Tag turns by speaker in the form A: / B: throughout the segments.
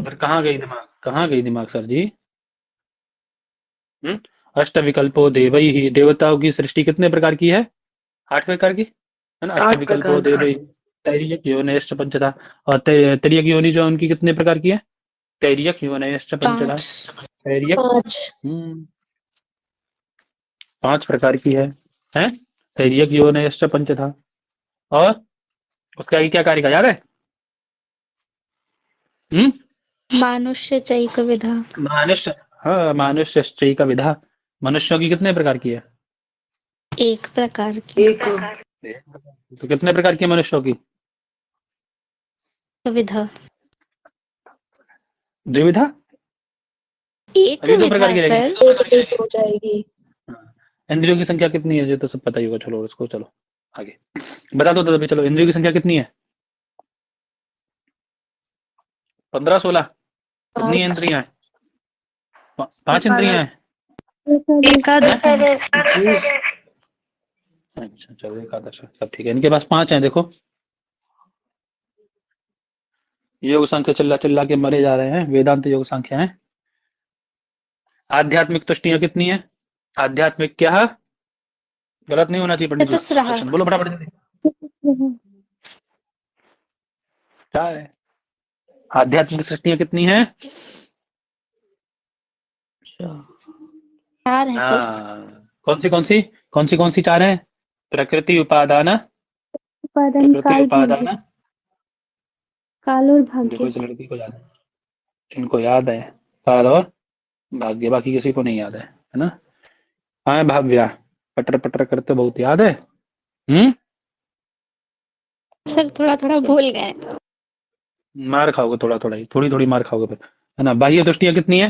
A: फिर कहाँ गई दिमाग सर जी? हम्म? अष्टविकल्पो देवैः, देवताओं की सृष्टि कितने प्रकार की है? 8 प्रकार की, है ना?
B: 8
A: अष्टविकल्पो
B: प्रकार की।
A: देवैः तैर्यक योनयश्च पंचधा। और तैर्यक योनि जो है उनकी कितने प्रकार की है? तैर्यक योनयश्च पंचधा।
C: 5
A: तैर्यक
C: 5
A: 5 प्रकार की है? हैं? तैर्यक योनयश्च पंचधा। और उसका आगे क्या कार्य का याद है? हम्म?
C: मानुष्य चैकविधा।
A: मानुष्य, हाँ, मानुष्यश्चैक विधा। मनुष्यों की कितने प्रकार की है?
C: 1 प्रकार की।
B: 1
A: तो कितने प्रकार की है मनुष्यों की?
C: विधा।
A: द्विविधा।
C: एक
A: अभी 2 प्रकार
C: विधा
A: की रह
C: सर।
A: गई।
B: एक हो जाएगी।
A: हाँ। इंद्रियों की संख्या कितनी है? जो तो सब पता ही होगा, छोड़ो उसको, चलो आगे बता दो तो अभी। चलो, इंद्रियों की संख्या कितनी है? 15-16? कितनी
C: 5
A: इंद्रियां हैं? 5 इंद्रियां हैं।
B: एकादश। जी।
A: अच्छा, चलो, एकादश है, सब ठीक है। इनके पास 5 हैं, देखो। योग संख्या चिल्ला चिल्ला के मरे जा रहे हैं, वेदांत योग संख्या है। आध्यात्मिक तुष्टियां कितनी है? आध्यात्मिक क्या? गलत नहीं होना चाहिए पंडित जी।
C: चतुस्रः।
A: क्वेश्चन बोलो फटाफट जल्दी। क्या है? आध्यात्मिक सृष्टियां कितनी है?
B: अच्छा।
C: 4 है सर।
A: हाँ, कौन सी 4 है? प्रकृति उपादान,
D: उपादान
A: प्रकृति
D: काल भाग्य।
A: उपादान।
D: काल और
A: देखो,
D: भाग्य।
A: इस लड़की को याद है, इनको याद है। काल और भाग्य, बाकी किसी को नहीं याद है ना? हाँ भाव्या, पटर पटर करते बहुत याद है।
C: सर थोड़ा थोड़ा भूल गए।
A: मार खाओगे थोड़ा थोड़ा ही, थोड़ी थोड़ी मार खाओगे फिर, है ना? बाह्य तुष्टियां कितनी है?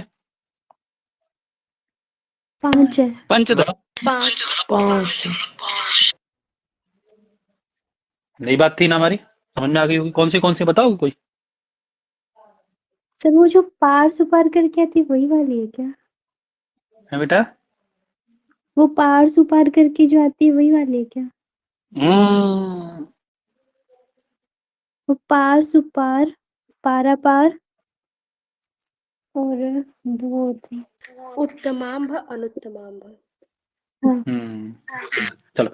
D: 5 है।
E: पंचदश।
B: 5
A: नई बात थी ना हमारी, समझ में आ गई होगी। कौन सी बताओ कोई।
D: सर वो जो पार सुपार करके आती है वही वाली है क्या?
A: है बेटा?
D: वो पार सुपार करके जो आती है वही वाली है क्या?
A: हम्म,
D: वो पार सुपार, पारा पार और दो थी।
F: उत्तमांभ अनुत्तमांभ।
D: हाँ।
A: चलो,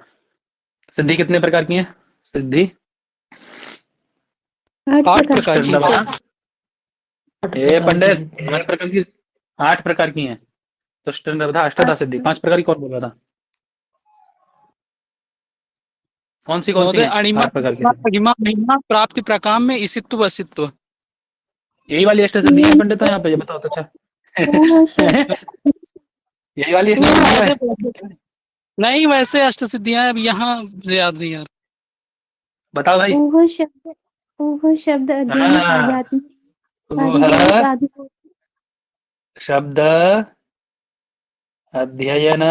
A: सिद्धि कितने प्रकार की है? सिद्धि
D: 8
E: 8
D: प्रकार
E: प्रकार
D: की।
E: की।
A: ए पंडित, 5 प्रकार की, 8 प्रकार की हैं। तुष्ट निरोधा अष्टधा सिद्धि, 5 प्रकार की कौन बोल रहा था? कौन सी
E: महोदय,
A: है
E: अणिमा
A: 8 प्रकार की सिद्धि?
E: महिमा महिमा प्राप्ति प्रकाम में इसित्व वसित्व।
A: यही वाली अष्ट सिद्धि है पंडित, यहाँ पे ये बताओ तो अच्छा।
D: वो शब्द,
A: यही वाली अष्ट
E: नहीं
A: सिद्धि है?
E: महोदय, नहीं वैसे अष्ट सिद्धियां अब यहाँ से याद नहीं यार।
A: बताओ भाई।
D: वो शब्द अध्ययन
A: हाँ,
D: आध्यात्मिक
A: ऊह
D: आधिभौतिक आधिभौतिक
A: शब्द अध्ययन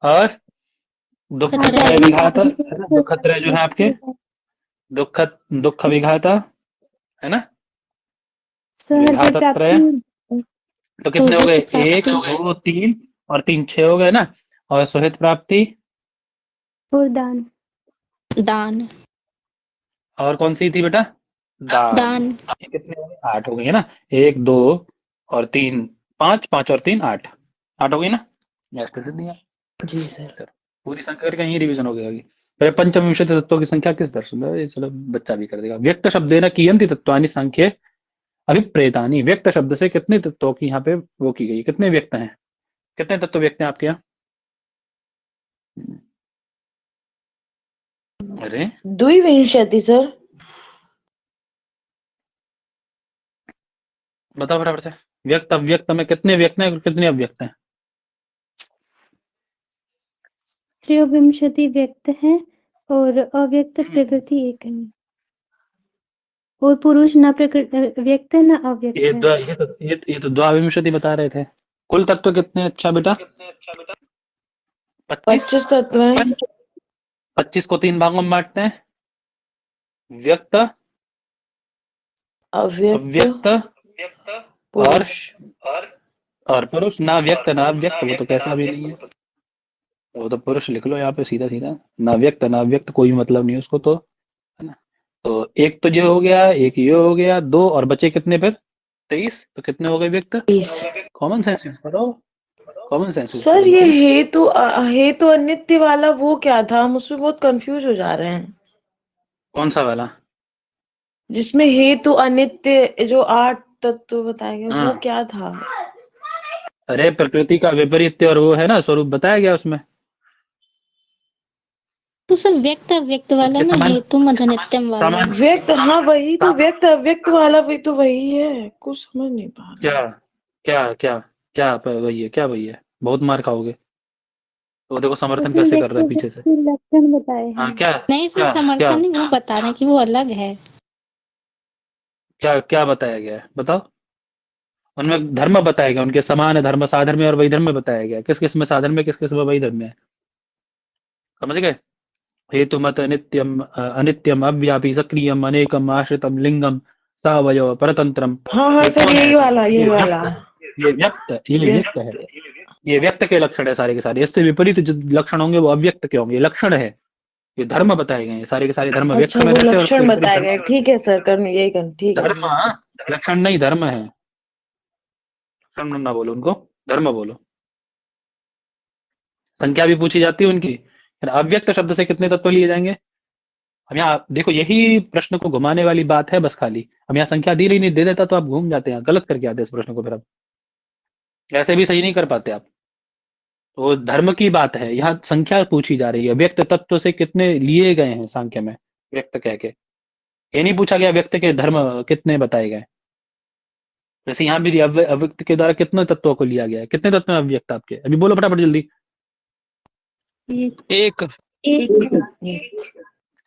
A: और दुःखत्रय विघात, है ना? दुःखत्रय जो है आपके, दुःख दुःख विघात, है ना?
D: सहृदय
A: विघातत्रय।
D: प्राप्ति,
A: तो कितने हो गए?
C: सुहृद
A: 1
C: प्राप्ति
A: 2 3 और 3 6 हो गए ना? और सुहित प्राप्ति,
D: और दान।
C: दान।
A: और कौन सी थी बेटा? दान।
C: दान।
A: ये कितने हो गए? 8 हो गई है ना? 1 2 और 3 5, 5 और 3 8, 8 हो गई ना? अष्ट सिद्धियां।
B: जी सर।
A: चलो, पूरी संख्या करके यही रिवीजन हो गया अभी। फिर पंचविंशति तत्वों की संख्या किस दर्शन में? ये चलो बच्चा भी कर देगा। व्यक्त शब्देन कियन्ति तत्वानि संख्ये अभिप्रेतानि। व्यक्त शब्द से कितने तत्वों की यहाँ पे वो की गई? कितने व्यक्त हैं? कितने तत्व व्यक्त हैं आपके यहाँ? अरे,
B: द्विविंशति सर।
A: बताओ फटाफट से। व्यक्त अव्यक्त में कितने व्यक्त हैं और कितने अव्यक्त हैं?
D: त्रयोविंशति व्यक्त है और अव्यक्त प्रकृति 1 है। और पुरुष न प्रकृति व्यक्त है न अव्यक्त
A: ये
D: है।
A: ये तो द्वाविंशति बता रहे थे। कुल तत्व कितने? अच्छा बेटा, 25।
B: 25 तत्व हैं।
A: 25 को 3 भागों में बांटते हैं। व्यक्त,
B: अव्यक्त,
A: अव्यक्त
B: पुरुष।
A: और पुरुष। ना व्यक्त ना अव्यक्त, वो तो कैसा भी नहीं है, वो तो पुरुष लिख लो यहाँ पे सीधा सीधा। ना व्यक्त ना अव्यक्त, कोई मतलब नहीं उसको तो, है ना? तो एक तो ये हो गया, एक ये हो गया, 2 और बचे कितने फिर? 23, तो कितने हो गए व्यक्त?
B: 20।
A: कॉमन सेंस यूज करो, कॉमन सेंस यूज
B: सर
A: करो
B: ये
A: बिल्कुल।
B: हेतु अनित्य वाला वो क्या था, हम उसमें बहुत कंफ्यूज हो जा रहे हैं।
A: कौन सा वाला?
B: जिसमें हेतु अनित्य जो 8 तत्व बताए गए वो
A: हाँ,
B: क्या था?
A: अरे प्रकृति का विपरीत और वो है ना स्वरूप बताया गया उसमें।
C: तो सर व्यक्त अव्यक्त वाला
A: उसके
C: ना,
A: समान
C: हेतु मद नित्यम वाला।
A: समान
B: व्यक्त, हाँ वही तो, व्यक्त अव्यक्त वाला भी तो वही है, कुछ समझ नहीं पा रहे
A: क्या
B: हैं।
A: क्या क्या क्या वही है, क्या वही है? बहुत मार खाओगे। तो देखो समर्थन
D: उसमें
A: कैसे कर रहा है
D: व्यक्त
A: पीछे से।
D: के लक्षण बताए
A: हाँ,
D: हैं।
A: क्या
C: नहीं सर,
A: क्या क्या
C: समर्थन नहीं, वो बता रहे हैं कि वो अलग है।
A: क्या क्या बताया गया है बताओ। उनमें धर्म बताया गया, उनके समान है, धर्म साधर्म और वही धर्म बताया गया। किस किस में साधर्म में, किस किस में वही धर्म है। समझ गए? हेतु मत नित्यम अनित्यम अव्यापी सक्रियम अनेकम आश्रितम लिंगम सावयव परतंत्रम।
B: हाँ हाँ
A: ये
B: सर,
A: कौन है
B: यही
A: ऐसे?
B: वाला, यही
A: ये
B: वाला।
A: व्यक्त, ये व्यक्त, ये व्यक्त है।
B: व्यक्त।
A: ये व्यक्त के लक्षण है सारे के सारे। इससे विपरीत जो लक्षण होंगे वो अव्यक्त के होंगे। ये लक्षण है, ये धर्म बताए गए हैं। सारे के सारे धर्म
B: अच्छा,
A: व्यक्त में
B: वो
A: रहते हैं और उसके
B: लक्षण
A: विपरीत
B: बताए
A: धर्म।
B: गए, ठीक है सर, कर यही कर, ठीक है।
A: धर्म, हाँ, लक्षण नहीं धर्म है। लक्षण ना बोलो उनको, धर्म बोलो। संख्या भी पूछी जाती है उनकी। फिर अव्यक्त शब्द से कितने तत्व लिए जाएंगे? हम यहाँ देखो, यही प्रश्न को घुमाने वाली बात है बस खाली। हम यहाँ संख्या दी रही नहीं, दे देता तो आप घूम जाते हैं, गलत करके आते हैं इस प्रश्न को। फिर आप ऐसे भी सही नहीं कर पाते आप। तो धर्म की बात है, यहाँ संख्या पूछी जा रही है। व्यक्त तत्व से कितने लिए गए हैं सांख्य में, व्यक्त कह के। ये नहीं पूछा गया व्यक्त के धर्म कितने बताए गए। जैसे यहाँ भी अव्यक्त के द्वारा कितने तत्वों को लिया गया है। कितने तत्व हैं अव्यक्त आपके? अभी बोलो फटाफट जल्दी।
E: एक।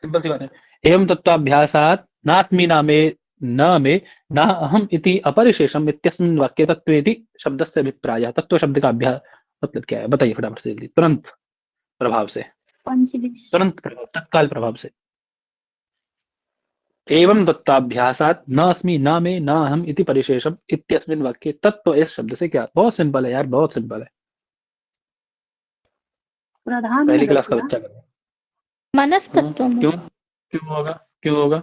A: सिंपल सी बात है। एवं तत्वाभ्यासात नास्मि नामे न में न अहम इति अपरिशेषम इत्यस्मिन् वाक्ये तत्वेति शब्दस्य अभिप्रायः। तत्व शब्द का अभ्यास मतलब क्या है बताइए फटाफट से जल्दी, तुरंत प्रभाव से,
D: पंचविंश
A: तुरंत प्रभाव, तत्काल प्रभाव से। एवं तत्वाभ्यासात न अस्मि न में न अहम इति परिशेषम इत्यस्मिन् वाक्ये तत्व इस शब्द से क्या। बहुत सिंपल है यार, बहुत सिंपल है।
D: प्रधान
A: पहली
D: में
A: क्लास का
D: बच्चा
A: बच्चा कर।
C: मनस तत्व में।
A: क्यों? क्यों होगा? क्यों होगा?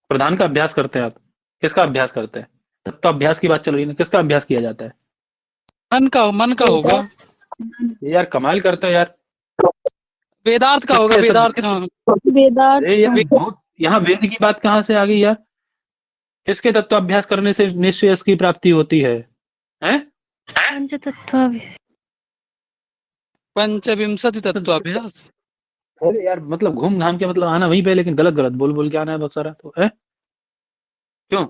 A: प्रधान का अभ्यास करते हैं आप? किसका अभ्यास करते हैं? तत्व अभ्यास की बात चल रही है ना, किसका अभ्यास किया जाता है?
E: मन का होगा।
A: ये यार कमाल करते हो यार।
E: वेदार्थ का होगा,
A: किसके
E: वेदार्थ
A: सब?
E: का।
D: वेदार्थ
A: अरे यार
E: वे,
A: बहुत, यहाँ वेद की बात कहाँ से आ गई यार? किसके तत्व अभ्यास करने से निश्चय की प्राप्ति होती है? हैं?
D: पंच तत्व
E: पंचविंशति तत्वाभ्यास।
A: अरे यार मतलब घूम घाम के मतलब आना वहीं पे, लेकिन गलत गलत बोल बोल के आना है बहुत सारा। तो है क्यों?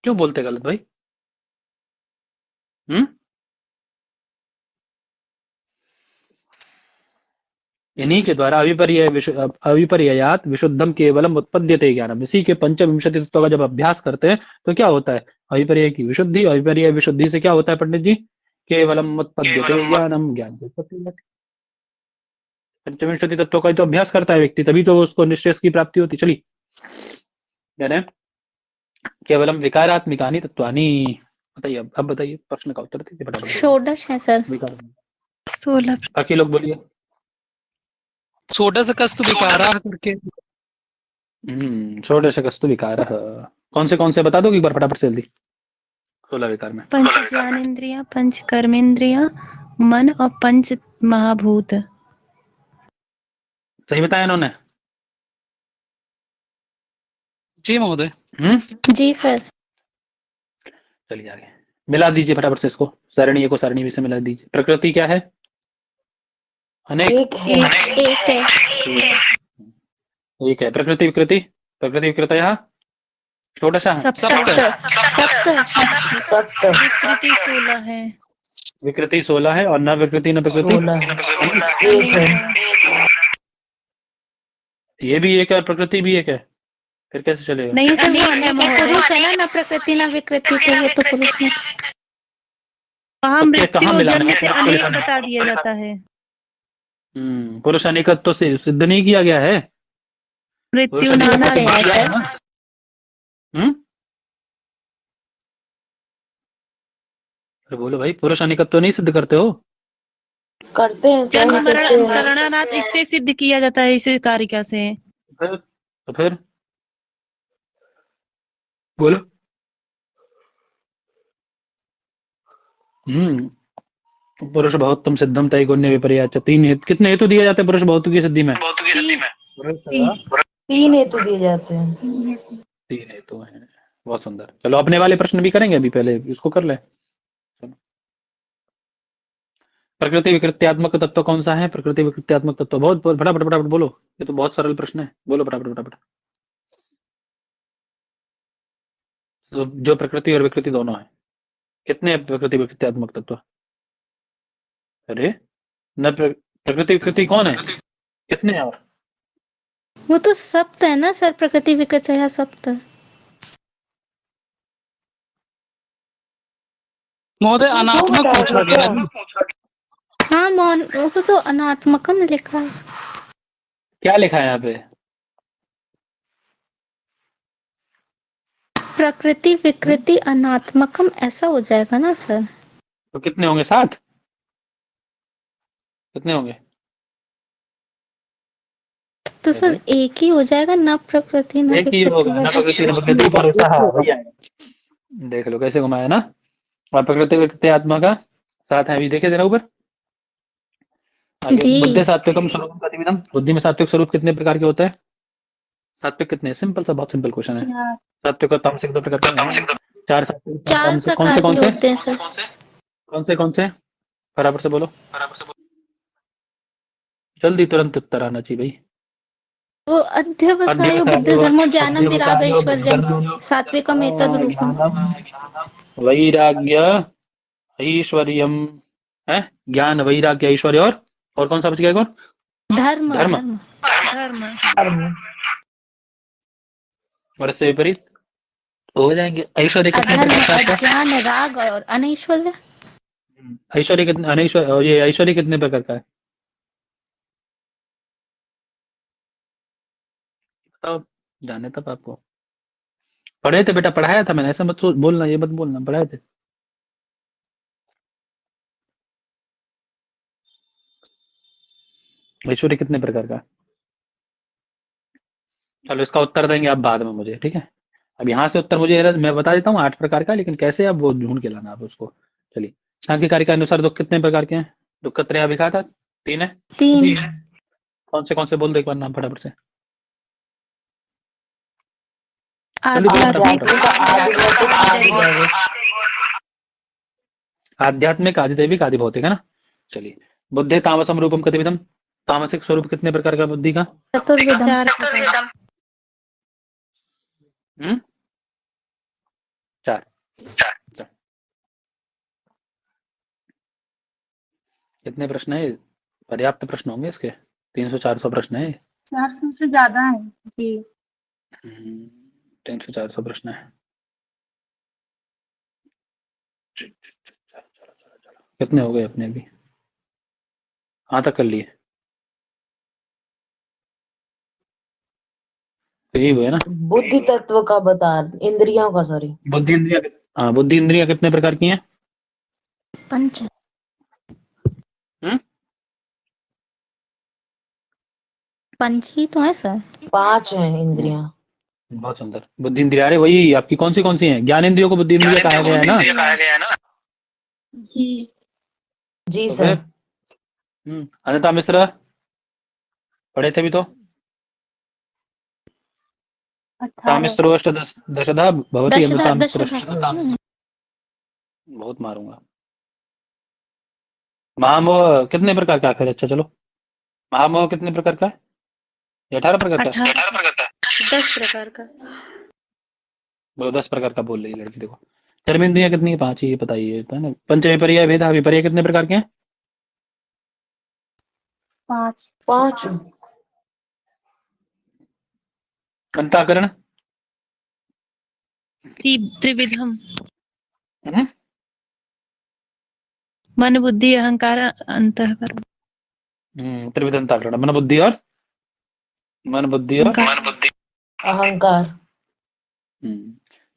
A: क्यों बोलते गलत भाई? हम्म? इन्हीं के द्वारा अविपर्ययात विशुद्धम केवलम उत्पद्यते ज्ञानम। इसी के पंचविंशति तत्व का जब अभ्यास करते हैं तो क्या होता है? अविपर्य की विशुद्धि, अविपर्य विशुद्धि से क्या होता है पंडित जी? केवलम उत्पद्यते ज्ञानम, ज्ञान की उत्पत्ति हो जाती है। पंचविंशति तत्वों का ही तो अभ्यास करता है व्यक्ति, तभी तो उसको निश्चय की प्राप्ति होती। चलिए, कह रहे हैं केवलम विकारात्मिकानि तत्वानि। बताइए, अब बताइए, प्रश्न का उत्तर दीजिए फटाफट जल्दी।
C: षोडश है सर।
A: विकार,
D: 16
A: बाकी लोग बोलिए।
E: षोडश कस्तु विकारा करके।
A: षोडशकस्तु विकारः। कौन से बता दो एक बार फटाफट से जल्दी। 16 विकार में
D: पंच ज्ञानेन्द्रिय, पंच कर्मेंद्रिय, मन और पंच महाभूत।
A: सही बताया इन्होंने?
E: जी महोदय।
C: जी सर।
A: चलिए आगे मिला दीजिए फटाफट से इसको, सरणी को सरणी से मिला दीजिए। प्रकृति क्या है? अनेक।
B: एक है।
C: एक है।
A: एक है। प्रकृति विकृति, प्रकृति विकृतयः षोडशः।
E: सप्त।
C: सप्त।
B: सत्य।
D: विकृति 16 है।
A: विकृति 16 है और न विकृति न प्रकृति
B: 16 एक है।
A: ये भी एक है, प्रकृति भी एक है, फिर कैसे चलेगा?
D: नहीं सर, वो
C: अनेक
D: अनेक है।
C: पुरुष है ना प्रकृति ना विकृति, तो वो तो पुरुष में।
D: वहाँ
A: तो
D: मृत्यु
A: कहाँ
D: और
A: मिलाना
D: जन्म
A: है?
D: से अनेक बता दिया जाता है।
A: पुरुष अनेकत्व से सिद्ध नहीं किया गया है।
D: मृत्यु
A: पुरुष अनेकत्व
D: नाना
A: से
C: है
A: सिद्ध किया है
C: सर।
A: ना? हम्म? अरे बोलो भाई, पुरुष अनेकत्व नहीं सिद्ध करते हो?
B: करते हैं सर,
D: जन्म
B: करते
D: मरण
B: हैं।
D: करणानाथ इससे सिद्ध किया जाता है, इस कारिका से।
A: तो फिर बोलो। पुरुष बहुत्तम सिद्धम त्रैगुण्य विपर्याच। तीन कितने हेतु दिए जाते हैं पुरुष बहुत्व की सिद्धि में?
B: तीन हेतु दिए जाते हैं।
A: तीन हेतु हैं। बहुत सुंदर। चलो अपने वाले प्रश्न भी करेंगे, अभी पहले इसको कर ले। प्रकृति विकृत्यात्मक तत्व कौन सा है? प्रकृति विकृत्यात्मक तत्व, बहुत फटाफट फटाफट बोलो, ये तो बहुत सरल प्रश्न है, बोलो फटाफट फटाफट। तो जो प्रकृति और विकृति दोनों है, कितने प्रकृति विकृत्यात्मक तत्व? अरे न प्रकृति विकृति कौन है, कितने हैं? और
C: वो तो सप्त है ना सर, प्रकृति विकृति है सप्त।
E: महोदय अनात्मक पूछा गया है।
C: हाँ मौन, वो तो अनात्मकम लिखा है।
A: क्या लिखा है यहाँ पे?
C: प्रकृति विकृति अनात्मकम ऐसा हो जाएगा ना सर?
A: तो कितने होंगे? 7? कितने होंगे?
C: तो सर एक ही हो जाएगा, न प्रकृति न
A: एक ही होगा ना, प्रकृति न विकृति पुरुषः। भैया देख लो कैसे घुमाया ना। और प्रकृति विकृति आत्मा का 7 है, अभी देखे जरा ऊपर आगे।
C: जी।
A: बुद्धि सात्विकम स्वरूपम प्रतिविधम। बुद्धि में सात्विक स्वरूप कितने प्रकार के होते हैं? सात्विक कितने? सिंपल सा, बहुत सिंपल क्वेश्चन है। सात्विक और तामसिक 2 प्रकार के हैं। 4 सात्विक
C: 4
A: तामसिक। कौन
C: प्रकार
A: से कौन
C: के
A: से
C: होते हैं सर।
A: कौन से बराबर से बोलो, जल्दी तुरंत उत्तर आना चाहिए भाई।
C: वो अध्यवसायो बुद्धि धर्मो ज्ञानम विराग ऐश्वर्यम सात्विकम एतद रूपम।
A: वैराग्य ऐश्वर्यम है, ज्ञान वैराग्य ऐश्वर्य, और कौन सा बच गया? एक और
C: धर्म
A: धर्म। और इससे विपरीत हो जाएंगे। ऐश्वर्य कितने
C: अधर्म,
A: प्रकार का?
C: अज्ञान, राग और अनैश्वर्य।
A: ऐश्वर्य कितने? अनैश्वर्य, ये ऐश्वर्य कितने प्रकार का है बताओ, जाने तब आपको पढ़े थे बेटा, पढ़ाया था मैंने, ऐसा मत बोलना, ये मत बोलना, पढ़ाए थे। ऐश्वर्य कितने प्रकार का? चलो इसका उत्तर देंगे आप बाद में मुझे, ठीक है? अब यहाँ से उत्तर मुझे मैं बता देता हूँ 8 प्रकार का, लेकिन कैसे आप वो ढूंढ के लाना आप उसको। चलिए, सांख्यिकारी के अनुसार दुख कितने प्रकार के हैं? दुख त्रय विघाता 3 है।
C: 3।
A: कौन से बोल दो एक बार नाम फटाफट से, जल्दी बोलो फटाफट। आध्यात्मिक, आदिदैविक, आदि भौतिक, है ना? चलिए, बुद्धि तामसम रूपम कतिविधम। तामसिक स्वरूप कितने प्रकार का बुद्धि का?
C: चतुर्विधम।
A: 4। कितने प्रश्न है? पर्याप्त प्रश्न होंगे इसके, 300-400 प्रश्न है।
G: 400 से ज्यादा है जी।
A: 300-400 प्रश्न है। चलो कितने हो गए अपने अभी? हाँ तक कर लिए तो यही हुए ना।
B: बुद्धि तत्व का बता, इंद्रियों का, सॉरी।
A: बुद्धि इंद्रिया, हाँ बुद्धि इंद्रिया कितने प्रकार की हैं?
C: 5। 5 ही तो है सर।
B: 5 है इंद्रियां।
A: बहुत सुंदर। बुद्धि इंद्रिया, अरे वही आपकी कौन सी हैं? ज्ञान इंद्रियों को बुद्धि इंद्रिया कहा गया है ना?
B: जी
A: तो
B: सर।
A: फिर अनिता मिश्रा पढ़े थे भी तो।
G: 18
A: तामिस्रो अष्ट दशधा भवति
C: दशधा
A: अमृतामिस्रो। बहुत मारूंगा। महामोह कितने प्रकार का है? अच्छा चलो, महामोह कितने प्रकार का है? 18 प्रकार का?
F: 10 प्रकार का।
A: बोलो 10 प्रकार का बोल रही है लड़की। देखो कर्मेंद्रियां कितनी है? 5 ही, ये बताइए है ना। पंच विपर्य भेदा विपर्य कितने प्रकार के हैं?
B: 5।
A: अंतःकरण
H: त्रिविधम।
A: हम्म?
H: मन बुद्धि अहंकार अंतःकरण।
A: त्रिविध अंतःकरण, मन बुद्धि और
B: अहंकार।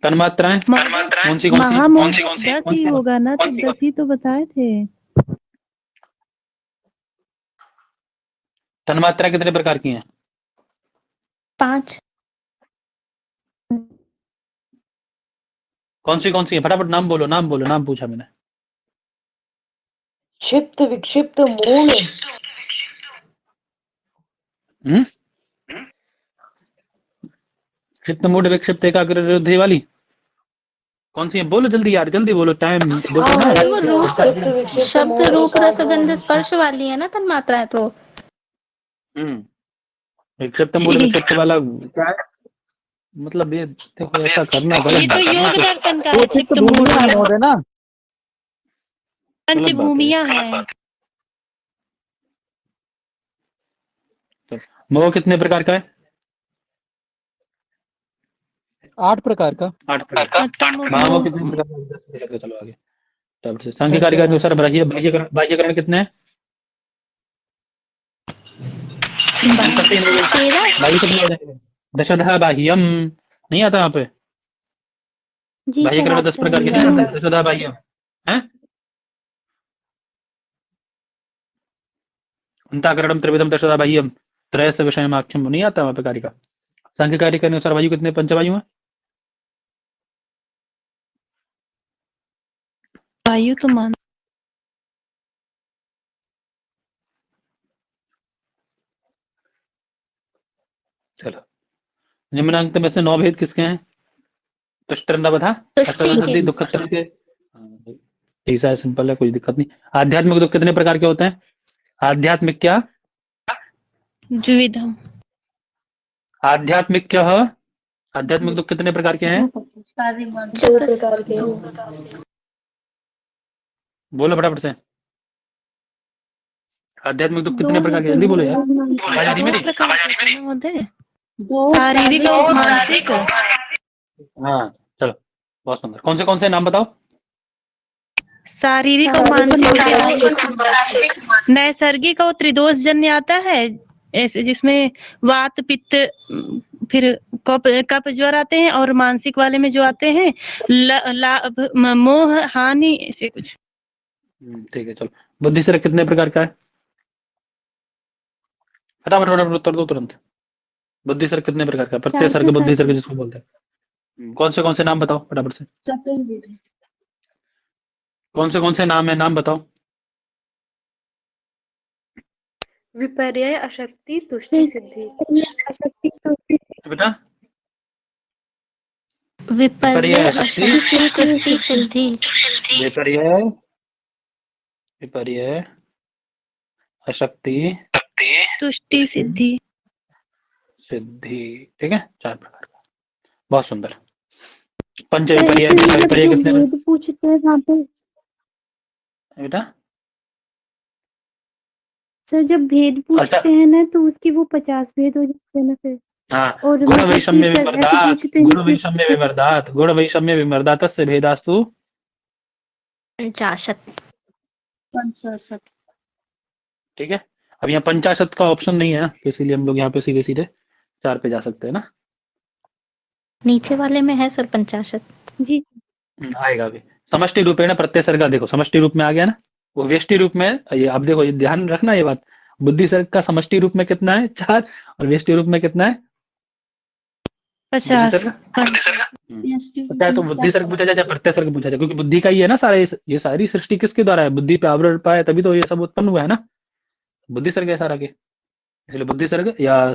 A: तन्मात्राएं कौन सी?
H: महामोह 10 ही होगा ना, तो 10 ही तो बताए थे।
A: तन्मात्रा कितने प्रकार की हैं?
C: 5।
A: कौन सी है? फटाफट नाम बोलो, नाम पूछा मैंने।
B: क्षिप्त, विक्षिप्त, मूल।
A: क्षिप्त, मूढ़, विक्षिप्त, एकाग्र, निरुद्धि वाली कौन सी है? बोलो जल्दी यार, जल्दी बोलो, टाइम देखो
B: हाँ,
A: ना।
C: सर
B: वही
C: वो
B: तो,
C: रूप,
B: क्षिप्त, विक्षिप्त,
C: शब्द,
B: मूल,
C: रूप, रस,
B: एकाग्र,
C: गंध,
B: निरुद्धि।
C: स्पर्श वाली है ना तन्मात्राएं तो।
A: हम्म विक्षिप्त, मूढ़,
H: जी
A: विक्षिप्त वाला क्या है? मतलब ये देखो, ऐसा करना
H: ये
A: गलत
H: तो
A: बात है ना।
H: योग दर्शन का
A: वो
H: है,
A: चित्त
H: चित्त मूड
A: भूमिया है
H: वाला
A: महोदय ना, गलत बात है ये।
H: पंचभूमियां हैं।
A: तो मोह कितने प्रकार का है?
E: 8 प्रकार का।
A: 8 प्रकार का।
H: तमोगुण।
A: महामोह कितने प्रकार का है? 10 प्रकार का। चलो आगे। तब से सांख्य
E: 10
A: कार्य के
E: प्रकार
A: अनुसार
E: का।
A: बाह्यकरण कितने हैं? आंसर 3 हो गए।
C: 13।
A: बाह्य कितने हो जाएंगे? दशधा बाह्यम, नहीं आता यहाँ पे?
D: जी सर,
A: बाह्यकरण 10
D: आपका
A: प्रकार
D: सही
A: के नहीं
D: है।
A: आते? दशधा बाह्यम है। अंतःकरणम त्रिविधम दशधा बाह्यम त्रयस्य विषयम आख्यम, नहीं आता वहाँ पे कार्य का? सांख्य कार्य के अनुसार वायु कितने पंचवायु है?
H: वायु तो मान
A: चलो, निम्नांक में से 9 भेद किसके हैं? तुष्टि,
C: तुष्टि के।
A: सिद्धि, दुख के। तीसरा है, सिंपल है, कोई दिक्कत नहीं। आध्यात्मिक दुख कितने प्रकार के होते हैं? आध्यात्मिक क्या?
H: द्विविधम।
A: आध्यात्मिक क्या है? आध्यात्मिक दुख कितने प्रकार के हैं?
B: 2 प्रकार के।
C: 2।
A: बोलो फटाफट से। आध्यात्मिक दुख
D: दो
A: कितने
D: है
A: प्रकार के?
D: सर,
A: जल्दी बोलो यार,
D: दो
A: आवाज आ रही
H: दो
A: मेरी?
H: प्रकार के होते हैं,
B: दो
H: शारीरिक और मानसिक।
A: हाँ, चलो, बहुत सुंदर। कौन से नाम बताओ?
H: शारीरिक और मानसिक। नैसर्गिक और त्रिदोष जन्य आता है, ऐसे जिसमें वात, पित्त, फिर कप ज्वर आते हैं, और मानसिक वाले में जो आते हैं लाभ, मोह, हानि, ऐसे कुछ।
A: ठीक है, चलो। बुद्धि सर्ग कितने प्रकार का है? फटाफट फटाफट उत्तर दो तुरंत। बुद्धि सर्ग कितने प्रकार का है? प्रत्यय
D: 4
A: सर्ग,
D: प्रकार
A: बुद्धि सर्ग
D: के।
A: जिसको बोलते हैं। कौन से नाम बताओ फटाफट से। कौन से नाम है, नाम बताओ।
F: विपर्यय, अशक्ति, तुष्टि, सिद्धि।
D: अशक्ति, तुष्टि,
A: बेटा,
C: विपर्य,
A: अशक्ति,
C: अशक्ति, तुष्टि, सिद्धि।
A: विपर्य, विपर्य, अशक्ति,
H: तुष्टि, सिद्धि।
A: सिद्धि। ठीक है, 4 प्रकार का। बहुत सुंदर। पंच
D: सर
A: विपर्य,
D: इसमें
A: दशा
D: मतलब
A: विपर्य
D: जो
A: कितने
D: भेद पूछते हैं वहाँ पे,
A: बेटा?
D: सर जब भेद पूछते हैं ना तो उसकी वो 50 भेद हो जाते हैं ना फिर।
A: हाँ,
D: और
A: गुण
D: मतलब कि
A: वैषम्य
D: ऐसे
A: विमर्दात,
D: पूछते हैं कि
A: गुण वैषम्य विमर्दातस्य भेदास्तु
C: 50।
A: ठीक है। अब यहाँ 50 का ऑप्शन नहीं है ना, तो इसीलिए हम लोग यहाँ पे सीधे सीधे 4 पे जा सकते हैं ना।
C: नीचे वाले में है सर 50।
D: जी।
A: आएगा अभी। समष्टि रूपेण प्रत्यय सर्ग, देखो समष्टि रूप में आ गया ना। वो व्यष्टि रूप में, ये आप देखो, ये ध्यान रखना ये बात। बुद्धि सर्ग का समष्टि रूप में कितना है? 4। और व्यष्टि रूप में कितना है? बुद्धि
H: 50।
A: सर्ग। तो चाहे तो बुद्धि सर्ग पूछा जाए, चाहे प्रत्यय सर्ग पूछा जाए, क्योंकि बुद्धि का ही है ना सारा ये सारी सृष्टि किसके द्वारा है? बुद्धि पे आवरण पाए तभी तो ये सब उत्पन्न हुआ है ना। बुद्धि सर्ग है सारा के, इसलिए बुद्धि सर्ग या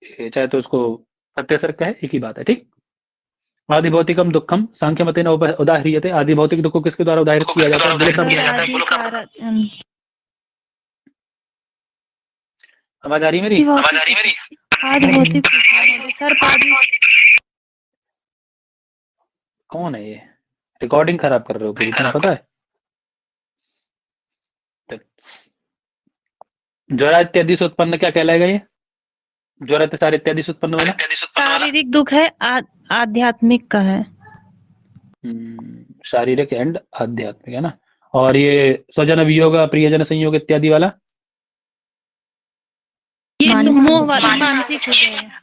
A: चाहे तो उसको प्रत्यय सर्ग कहे, एक ही बात है। ठीक। आदि भौतिकम दुखम सांख्य मतेन उदाहरियते। आदि भौतिक दुख को किसके द्वारा उदाहरित किया जाता है? बोलो प्रभु।
H: आदि सारा
A: आवाज आ रही है मेरी?
H: आदि भौतिक सर पादी।
A: कौन है ये? रिकॉर्डिंग खराब कर रहे हो पूरी, तुम्हें पता है? ज्वरा इत्यादि से उत्पन्न क्या कहलाएगा ये? ज्वरा सारे इत्यादि से उत्पन्न वाला
H: शारीरिक दुख है, आध्यात्मिक का है।
A: शारीरिक एंड आध्यात्मिक है ना। और ये स्वजन वियोग, प्रियजन संयोग इत्यादि वाला
H: ये तो
C: मानसिक।
H: मोह वाला मानसिक हो जाएगा।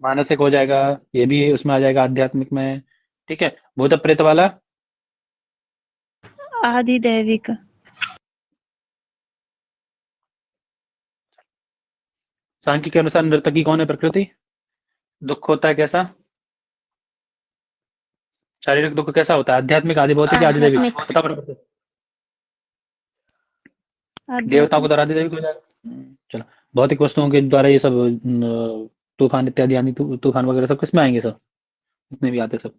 A: मानसिक हो जाएगा, ये भी उसमें आ जाएगा आध्यात्मिक में। ठीक है। भूत प्रेत वाला
H: आदि दैविक।
A: सांख्य के अनुसार नर्तकी कौन है? प्रकृति। दुख होता है कैसा? शारीरिक दुख कैसा होता है? आध्यात्मिक, आदि भौतिक या आदि दैविक?
C: आध्यात्मिक।
A: बताओ फटाफट से। देवताओं को तो आदि दैविक हो जाएगा। चलो, भौतिक वस्तुओं के द्वारा ये सब तूफान इत्यादि, यानी तूफान वगैरह सब किस में आएंगे? सब जितने भी आते सब।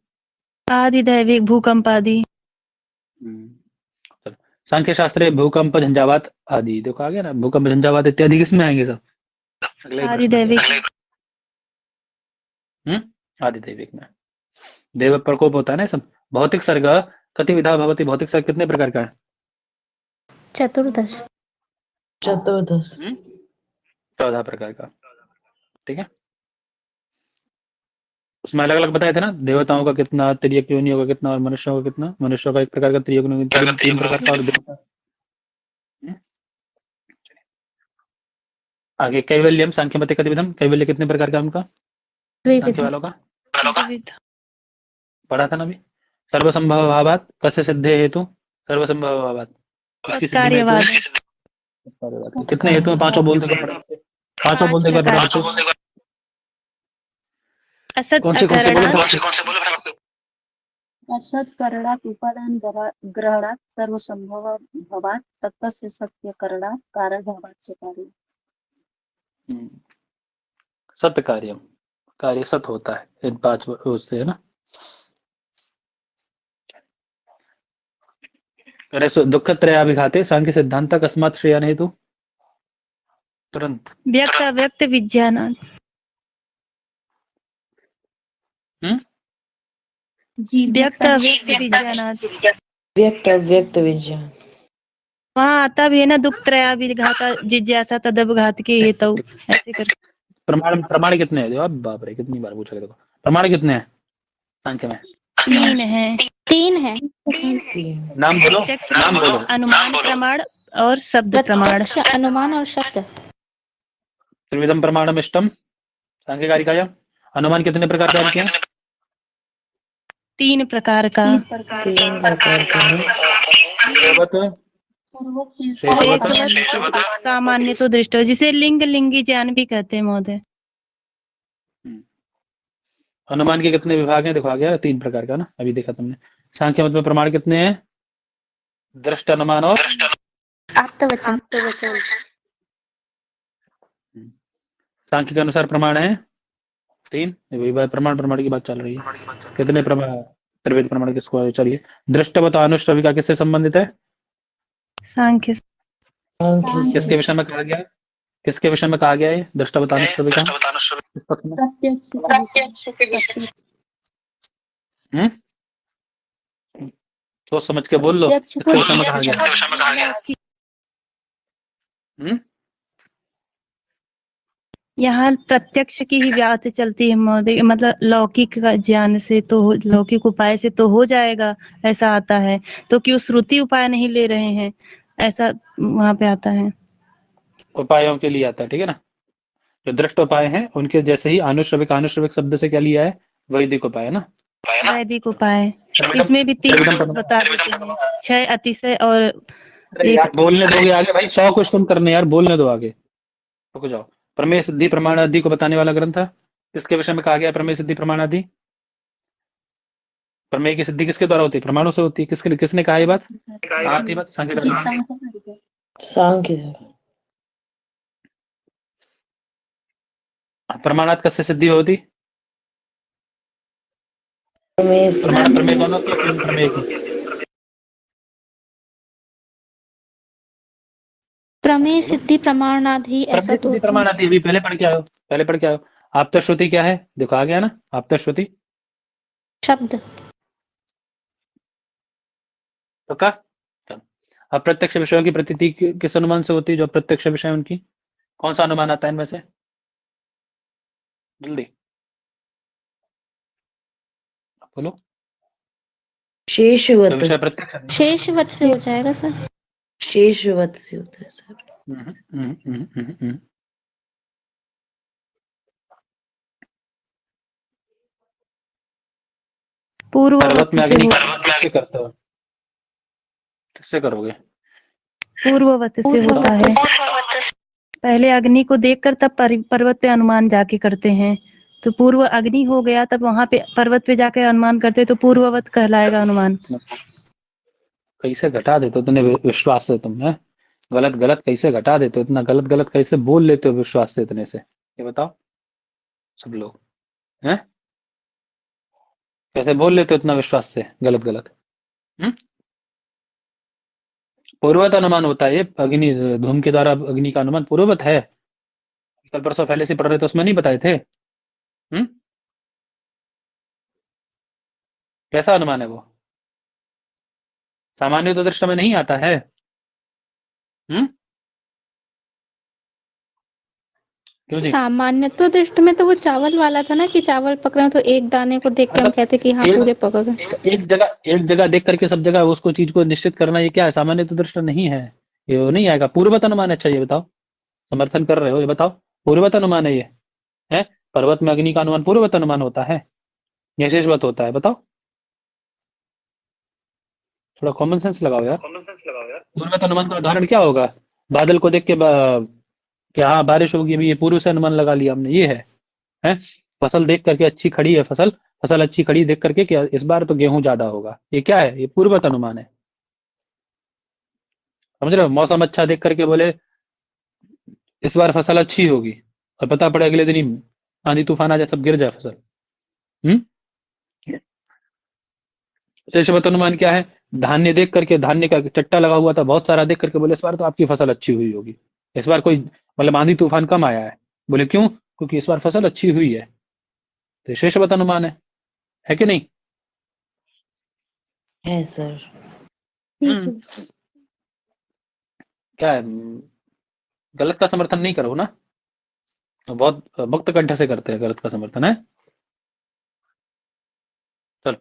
H: आदि दैविक, भूकंप आदि।
A: चलो, सांख्य शास्त्र भूकंप, झंझावात आदि, देखो आ गया ना, भूकंप झंझावात इत्यादि किस में आएंगे? सब अगले
H: आदि
A: प्रश्न आ गया।
H: दैविक।
A: आदि दैविक में। देव प्रकोप होता है ना सब। भौतिक सर्ग कति विधा भवति? भौतिक सर्ग कितने प्रकार का है?
C: 14।
A: 14 प्रकार का। ठीक है, उसमें अलग अलग बताए थे ना, देवताओं का कितना, त्रियक योनियों का कितना, और मनुष्यों का कितना। मनुष्यों का एक प्रकार का, त्रियक योनि 3 प्रकार का, और देवता। आगे कैवल्यम सांख्यमति कतिविधम, कैवल्य कितने प्रकार का उनका? सांख्य
C: द्विविध।
A: वालों का पढ़ा था ना अभी। सर्वसंभव भावात कस्य सिद्धे हेतु? सर्वसंभव भावात किसकी सिद्धि में हेतु
H: कार्यवाद।
A: है? कितने हेतु हैं? पांचों बोल देगा फटाफट से। पांचों बोल देगा फटाफट से।
H: असत
A: कौन से बोले
H: अकरणात्,
A: फटाफट से?
G: असत करणात् उपादान ग्रहणात् सर्वसंभव भवात् सत्य सत्य करणात् कार्यभावात् से कार्य।
A: सत्य कार्यम, कार्य सत होता है इन 5 उससे, है ना। दुख त्रयाभिघाते सांख्य सिद्धांत अकस्मात् श्रेयन हेतु? तुरंत।
H: व्यक्त अव्यक्त विज्ञानात्।
G: जी
H: व्यक्त अव्यक्त विज्ञानात्।
B: व्यक्त अव्यक्त विज्ञान।
H: वहाँ आता भी है ना, दुख त्रयाभिघात जिज्ञासा तदवघात के हेतु, ऐसे कर।
A: प्रमाण कितने हैं? अब बाप रे, कितनी बार पूछा देखो। प्रमाण कितने हैं सांख्य में?
H: 3 है।
C: 3 है।
A: नाम बोलो,
H: प्रत्यक्ष,
A: नाम बोलो।
H: अनुमान प्रमाण और शब्द प्रमाण।
C: प्रत्यक्ष, अनुमान और शब्द।
A: त्रिविधम प्रमाणम इष्टम सांख्यकारिकायां। अनुमान कितने प्रकार का है?
H: 3 प्रकार का। शेषवत सामान्य तो दृष्ट, जिसे लिंग लिंगी ज्ञान भी कहते हैं महोदय।
A: अनुमान के कितने विभाग हैं? देखो आ गया 3 प्रकार का ना, अभी देखा तुमने। सांख्य मत में प्रमाण कितने हैं? दृष्ट, अनुमान और
C: आप्तवचन।
A: सांख्य के अनुसार प्रमाण है 3। वही बात, प्रमाण की बात चल रही है। कितने प्रमाण? त्रिविध प्रमाण किसको? चलिए, दृष्टवत अनुश्रविका किससे संबंधित है?
H: सांख्य।
A: किसके विषय में कहा गया है? किसके विषय में कहा गया है दृष्टवत अनुश्रविका? किस पक्ष में? सोच समझ के बोल लो, किसके विषय में कहा गया?
H: यहाँ प्रत्यक्ष की ही बात चलती है महोदय, मतलब लौकिक का ज्ञान से तो लौकिक उपाय से तो हो जाएगा, ऐसा आता है। तो क्यों श्रुति उपाय नहीं ले रहे हैं, ऐसा वहाँ पे आता है।
A: उपायों के लिए आता है, ठीक है ना। जो दृष्ट उपाय हैं उनके जैसे ही अनुश्रविक, अनुश्रविक शब्द से क्या लिया है? वैदिक उपाय है ना।
H: वैदिक उपाय, इसमें भी 3 बता देते हैं, 6 अतिशय और
A: यार बोलने दोगे आगे? भाई 100 क्वेश्चन करने यार, बोलने दो आगे। रुक जाओ। प्रमेय सिद्धि प्रमाण आदि को बताने वाला ग्रंथ है। किसके विषय में कहा गया? प्रमेय सिद्धि प्रमाण आदि। प्रमेय की सिद्धि किसके द्वारा होती है? प्रमाणों से होती है। किसने कहा ये बात? आती बात सांख्य। प्रमाणात कस्य सिद्धि होती? प्रमेय दोनों की, प्रमेय की।
C: प्रमेय सिद्धि प्रमाणाधि ऐसा तो
A: प्रमाणाधि अभी पहले पढ़ के आओ। आप्तश्रुति क्या है? देखो आ गया ना, आप्तश्रुति
C: शब्द।
A: तो का अप्रत्यक्ष विषयों की प्रतीति किस अनुमान से होती है? जो अप्रत्यक्ष विषय उनकी, कौन सा अनुमान आता है इनमें से? जल्दी बोलो।
B: शेषवत।
A: विषय प्रत्यक्ष,
C: शेषवत से हो जाएगा सर।
B: शेषवत से होता है सर।
H: पूर्ववत से
A: करते हो? किससे करोगे?
H: पूर्ववत से होता है। पहले अग्नि को देखकर तब पर्वत पे अनुमान जाके करते हैं, तो पूर्व अग्नि हो गया, तब वहां पे पर्वत पे जाके अनुमान करते तो पूर्ववत कहलाएगा अनुमान।
A: कैसे घटा देते हो इतने विश्वास से तुम, है गलत गलत कैसे घटा देते हो, इतना गलत गलत कैसे बोल लेते हो विश्वास से इतने से, ये बताओ सब लोग, हैं कैसे बोल लेते हो इतना विश्वास से गलत गलत। पूर्ववत अनुमान होता है ये, अग्नि धूम के द्वारा अग्नि का अनुमान पूर्ववत है। कल परसों पहले से पढ़ रहे तो उसमें नहीं बताए थे। कैसा अनुमान है वो, सामान्य तो दृष्टि में नहीं आता है। क्यों जी?
C: सामान्य तो दृष्टि में तो वो चावल वाला था ना, कि चावल पकड़े तो एक दाने को देख के हम कहते कि हाँ पूरे पकड़ गए।
A: एक जगह देख करके सब जगह उसको चीज को निश्चित करना, ये क्या है, सामान्य तो दृष्टि नहीं है, ये वो नहीं आएगा। पूर्ववत अनुमान है। अच्छा ये बताओ, समर्थन कर रहे हो, ये बताओ पूर्ववत अनुमान है ये, है पर्वत में अग्नि का अनुमान पूर्ववत अनुमान होता है या शेषवत होता है, बताओ थोड़ा कॉमन सेंस लगाओ यार। पूर्ववत अनुमान का उदाहरण क्या होगा, बादल को देख के कि हाँ बारिश होगी, अभी ये पूर्व से अनुमान लगा लिया हमने, ये है फसल देख करके अच्छी खड़ी है, फसल अच्छी खड़ी देख करके कि इस बार तो गेहूं ज्यादा होगा, ये क्या है, ये पूर्ववत अनुमान है। समझ रहे हो, मौसम अच्छा देख करके बोले इस बार फसल अच्छी होगी, और पता पड़े अगले दिन ही आंधी तूफान आ जाए, सब गिर जाए फसल। शेषवत अनुमान क्या है, धान्य देख करके, धान्य का चट्टा लगा हुआ था बहुत सारा, देख करके बोले इस बार तो आपकी फसल अच्छी हुई होगी, इस बार कोई मतलब आंधी तूफान कम आया है, बोले क्यों, क्योंकि इस बार फसल अच्छी हुई है, तो शेषवत अनुमान है कि नहीं?
B: है सर।
A: क्या है, गलत का समर्थन नहीं करो ना, बहुत मुक्त कंठ से करते हैं गलत का समर्थन, है। चलो,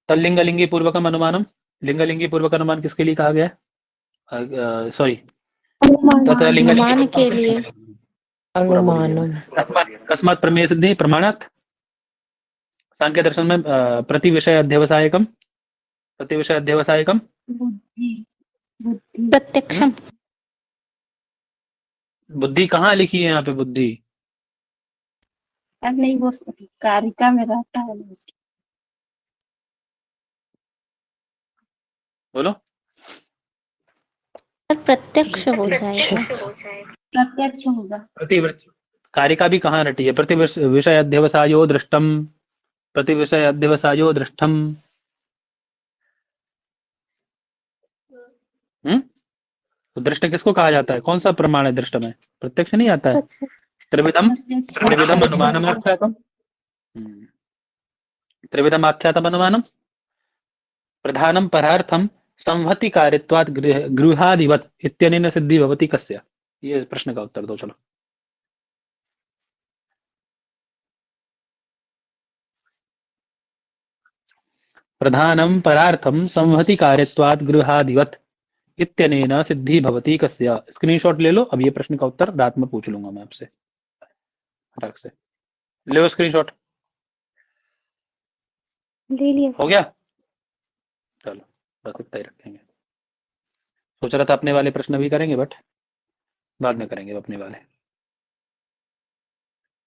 A: तल्लिंगलिंगी पूर्वकम अनुमानम, लिंगलिंगी पूर्वक अनुमान किसके लिए कहा गया है, सॉरी
C: अनुमान के लिए।
B: अनुमानम
A: कस्मात् प्रमेय सिद्धि प्रमाणात्, सांख्य दर्शन में प्रति विषय अध्यवसायकम, प्रति विषय अध्यवसायकम
G: बुद्धि बुद्धि
C: प्रत्यक्षम।
A: बुद्धि कहाँ लिखी है यहाँ पे, बुद्धि
G: अब नहीं, वो कारिका में रहता है।
A: बोलो,
C: प्रत्यक्ष हो जाएगा।
G: प्रत्यक्ष होगा।
A: प्रति कारिका भी कहाँ रटी है, प्रति विषय अध्यवसायो दृष्टम, प्रति विषय अध्यवसायो दृष्टम, तो दृष्ट किसको कहा जाता है, कौन सा प्रमाण है दृष्ट में, प्रत्यक्ष नहीं आता है। त्रिविधम त्रिविधम अनुमानम आख्यातम, त्रिविधम आख्यातम अनुमानम, प्रधानम परार्थम संहति कार्यत्वात् गृहादिवत इत्यनेन सिद्धि भवति कस्य, ये प्रश्न का उत्तर दो। चलो, प्रधानम परार्थम संहति कार्यत्वात् गृहादिवत इत्यनेन सिद्धि भवति कस्य। स्क्रीनशॉट ले लो, अब ये प्रश्न का उत्तर रात में पूछ लूंगा मैं आपसे, फटाक से ले लो स्क्रीनशॉट।
D: ले लिया
A: हो गया, चलो बस इतना ही रखेंगे। सोच रहा था अपने वाले प्रश्न भी करेंगे, बट बाद में करेंगे अपने वाले।